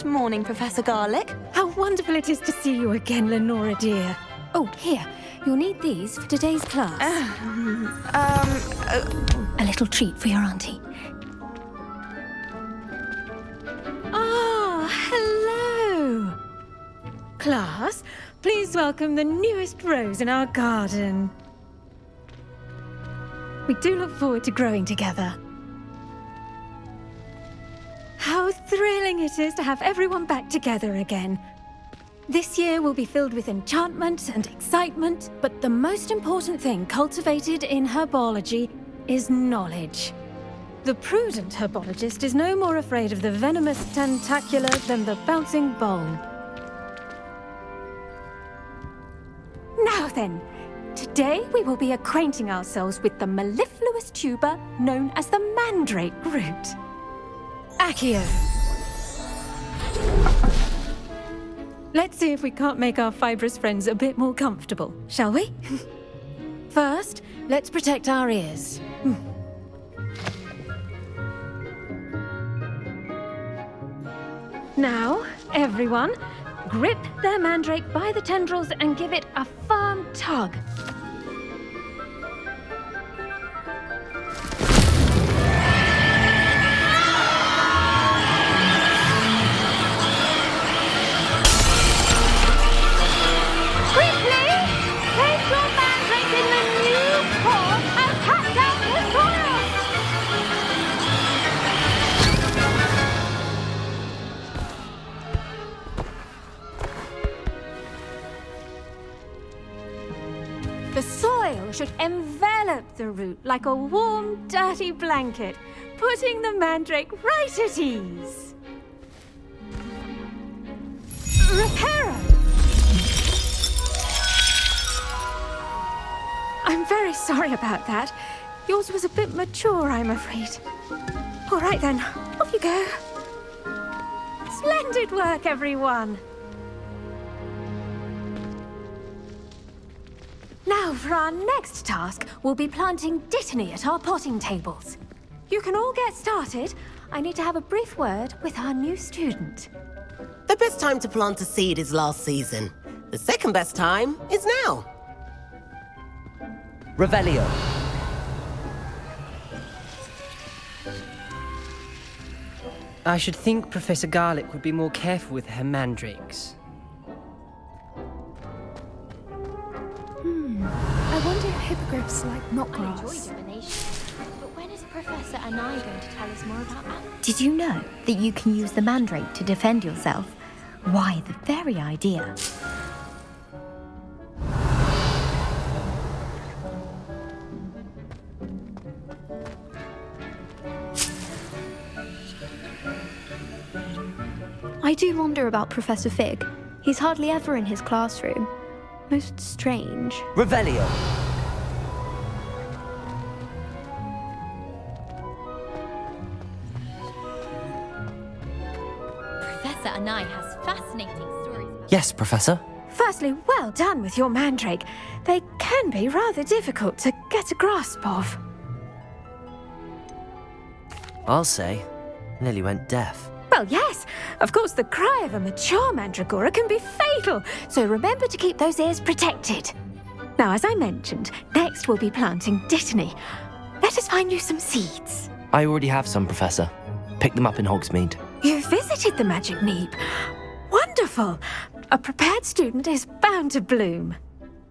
morning, Professor Garlick. How wonderful it is to see you again, Lenora dear. Oh, here. You'll need these for today's class. A little treat for your auntie. Ah, hello. Class, please welcome the newest rose in our garden. We do look forward to growing together. How thrilling it is to have everyone back together again. This year will be filled with enchantment and excitement, but the most important thing cultivated in herbology is knowledge. The prudent herbologist is no more afraid of the venomous tentacula than the bouncing bulb. Now then, today we will be acquainting ourselves with the mellifluous tuber known as the mandrake root. Accio. Let's see if we can't make our fibrous friends a bit more comfortable, shall we? First, let's protect our ears. Now, everyone, grip their mandrake by the tendrils and give it a firm tug. The soil should envelop the root like a warm, dirty blanket, putting the mandrake right at ease. Reparo! I'm very sorry about that. Yours was a bit mature, I'm afraid. All right then, off you go. Splendid work, everyone. Now, for our next task, we'll be planting dittany at our potting tables. You can all get started. I need to have a brief word with our new student. The best time to plant a seed is last season. The second best time is now. Revelio. I should think Professor Garlick would be more careful with her mandrakes. I wonder if hippogriffs like not I enjoy grass. divination, but when is Professor Anai going to tell us more about that? Did you know that you can use the mandrake to defend yourself? Why, the very idea. I do wonder about Professor Fig. He's hardly ever in his classroom. Most strange. Revelio. Professor Anai has fascinating stories about... Yes, Professor. Firstly, well done with your mandrake. They can be rather difficult to get a grasp of. I'll say. Nearly went deaf. Well, yes. Of course, the cry of a mature mandragora can be fatal, so remember to keep those ears protected. Now, as I mentioned, next we'll be planting dittany. Let us find you some seeds. I already have some, Professor. Picked them up in Hogsmeade. You visited the Magic Neep. Wonderful. A prepared student is bound to bloom.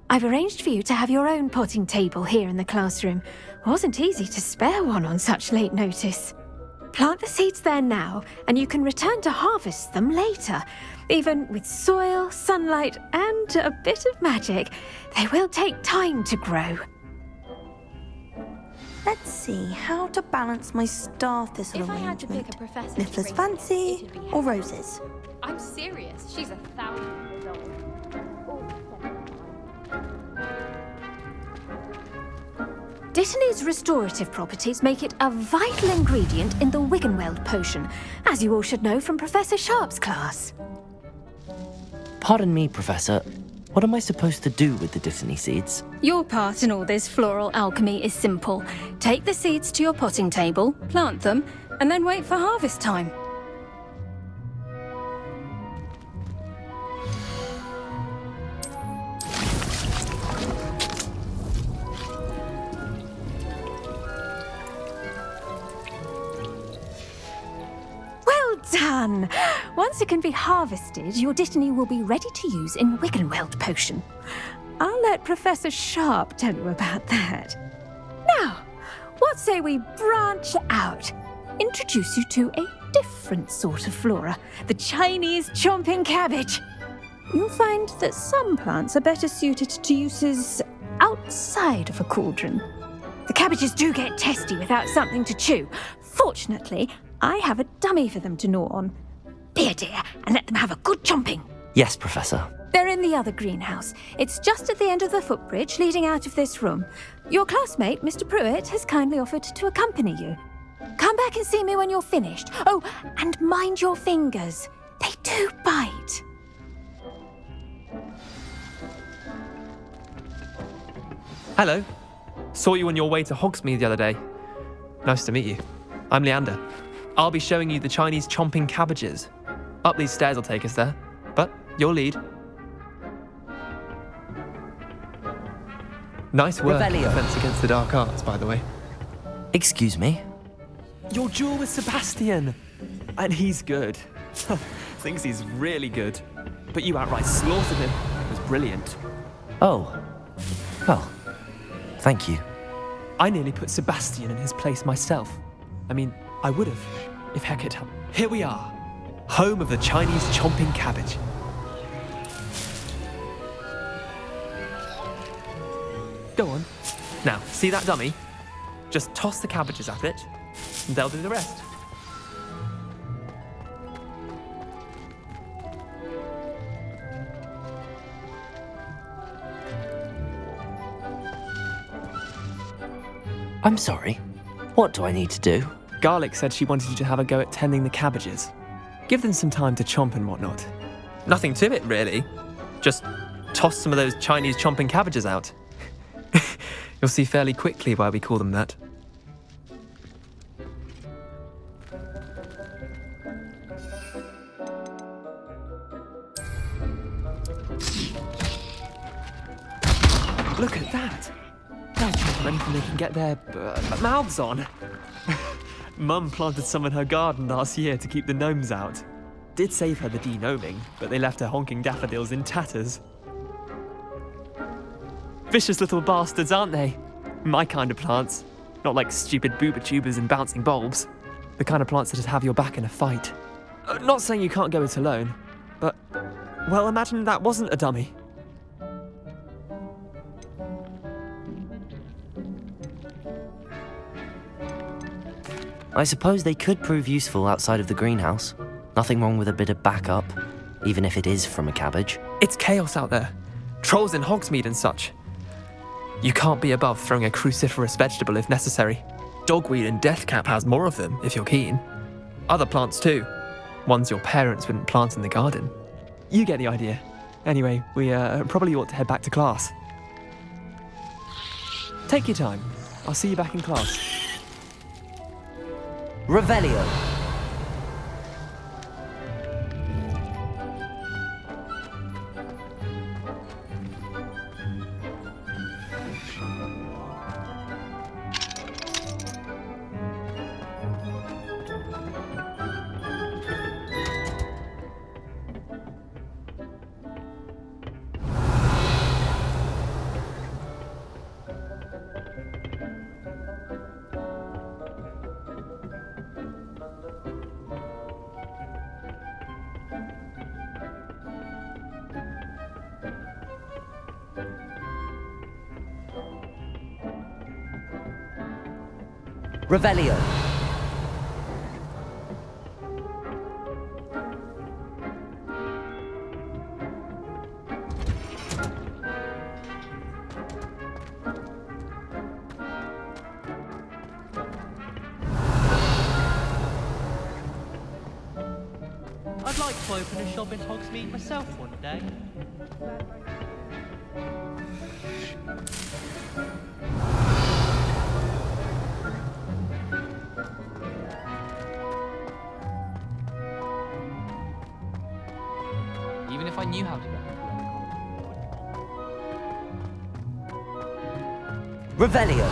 I've arranged for you to have your own potting table here in the classroom. Wasn't easy to spare one on such late notice. Plant the seeds there now, and you can return to harvest them later. Even with soil, sunlight, and a bit of magic, they will take time to grow. Let's see how to balance my star thistle If I had to arrangement. pick a professor to Niffler's raise fancy it'd be or her. roses? I'm serious. She's 1,000 years old. Dittany's restorative properties make it a vital ingredient in the Wiggenweld potion, as you all should know from Professor Sharp's class. Pardon me, Professor. What am I supposed to do with the dittany seeds? Your part in all this floral alchemy is simple. Take the seeds to your potting table, plant them, and then wait for harvest time. done. Once it can be harvested, your Dittany will be ready to use in Wiggenweld potion. I'll let Professor Sharp tell you about that. Now, what say we branch out? Introduce you to a different sort of flora, the Chinese chomping cabbage. You'll find that some plants are better suited to uses outside of a cauldron. The cabbages do get testy without something to chew. Fortunately, I have a dummy for them to gnaw on. Be a dear and let them have a good chomping. Yes, Professor. They're in the other greenhouse. It's just at the end of the footbridge leading out of this room. Your classmate, Mr. Pruitt, has kindly offered to accompany you. Come back and see me when you're finished. Oh, and mind your fingers. They do bite. Hello. Saw you on your way to Hogsmeade the other day. Nice to meet you. I'm Leander. I'll be showing you the Chinese chomping cabbages. Up these stairs will take us there, but you'll lead. Nice work, Revelio. Defense Against the Dark Arts, by the way. Excuse me? Your duel with Sebastian! And he's good. Thinks he's really good. But you outright slaughtered him. It was brilliant. Oh. Well, thank you. I nearly put Sebastian in his place myself. I mean, I would have, if Heck had helped. Here we are, home of the Chinese chomping cabbage. Go on. Now, see that dummy? Just toss the cabbages at it, and they'll do the rest. I'm sorry. What do I need to do? Garlic said she wanted you to have a go at tending the cabbages. Give them some time to chomp and whatnot. Nothing to it, really. Just toss some of those Chinese chomping cabbages out. You'll see fairly quickly why we call them that. Look at that! They're chomping anything they can get their mouths on. Mum planted some in her garden last year to keep the gnomes out. Did save her the de-gnoming, but they left her honking daffodils in tatters. Vicious little bastards, aren't they? My kind of plants. Not like stupid booba tubers and bouncing bulbs. The kind of plants that'd have your back in a fight. Not saying you can't go it alone, but, well, imagine that wasn't a dummy. I suppose they could prove useful outside of the greenhouse. Nothing wrong with a bit of backup, even if it is from a cabbage. It's chaos out there. Trolls in Hogsmeade and such. You can't be above throwing a cruciferous vegetable if necessary. Dogweed and deathcap has more of them, if you're keen. Other plants too. Ones your parents wouldn't plant in the garden. You get the idea. Anyway, we probably ought to head back to class. Take your time. I'll see you back in class. Revelio. Revelio. I'd like to open a shop in Hogsmeade myself one day. Even if I knew how to get Revelio.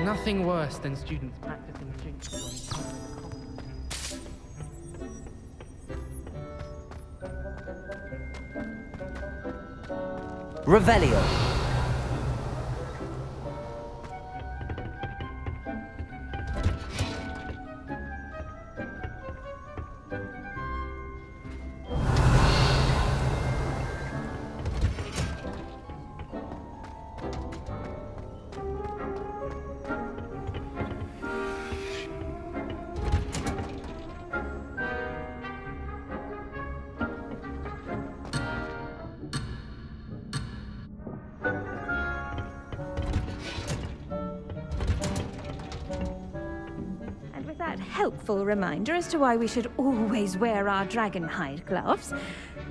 Nothing worse than students practicing jinx on each other in the common. Revelio. Helpful reminder as to why we should always wear our dragon hide gloves.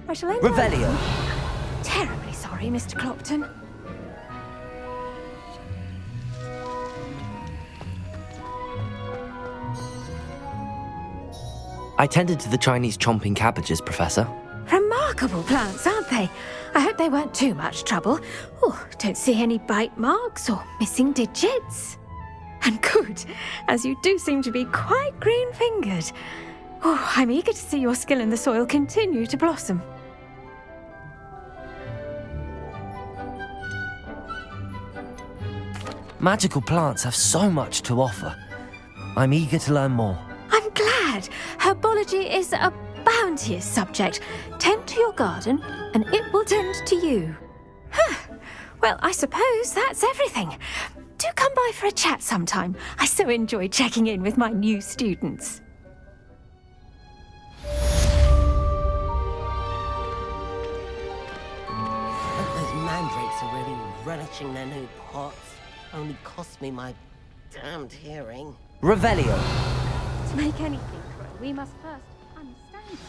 I shall end Revelio. Terribly sorry, Mr. Clopton. I tended to the Chinese chomping cabbages, Professor. Remarkable plants, aren't they? I hope they weren't too much trouble. Oh, don't see any bite marks or missing digits. And good, as you do seem to be quite green-fingered. Oh, I'm eager to see your skill in the soil continue to blossom. Magical plants have so much to offer. I'm eager to learn more. I'm glad. Herbology is a bounteous subject. Tend to your garden, and it will tend to you. Well, I suppose that's everything. Do come by for a chat sometime. I so enjoy checking in with my new students. Those mandrakes are really relishing their new pots. Only cost me my damned hearing. Revelio. To make anything grow, we must first understand it.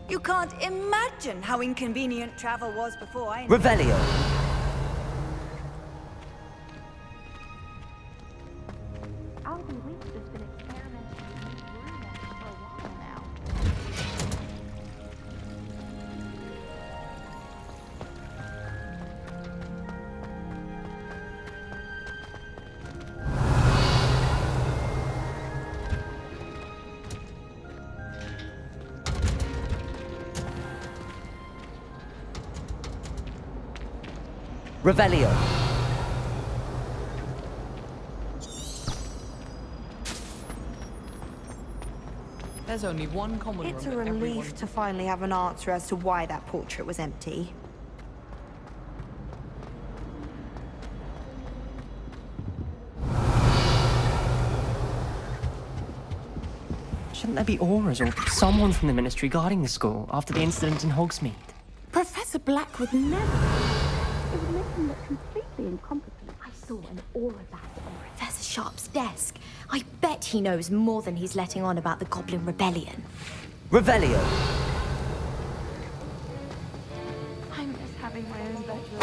You can't imagine how inconvenient travel was before I... Revelio. Alvin Weeks has been experimenting with new brewments for a while now. Revelio. There's only one common It's a room that everyone... relief to finally have an answer as to why that portrait was empty. Shouldn't there be auras or someone from the Ministry guarding the school after the incident in Hogsmeade? Professor Black would never. It would make him look completely incompetent. I saw an aura badge on Professor Sharp's desk. I bet he knows more than he's letting on about the Goblin Rebellion. Revelio. I miss having my own bedroom.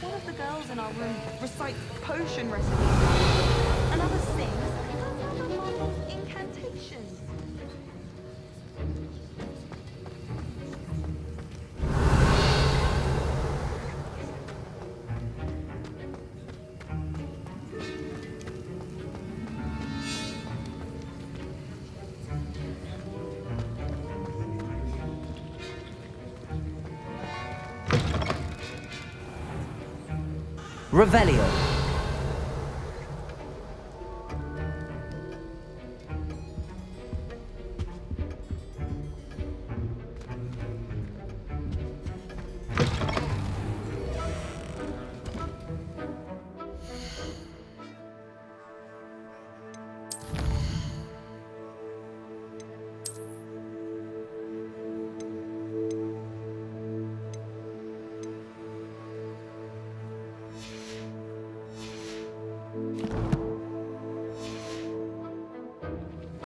One of the girls in our room recites potion recipes. Another sings. Another models incantations. Revelio.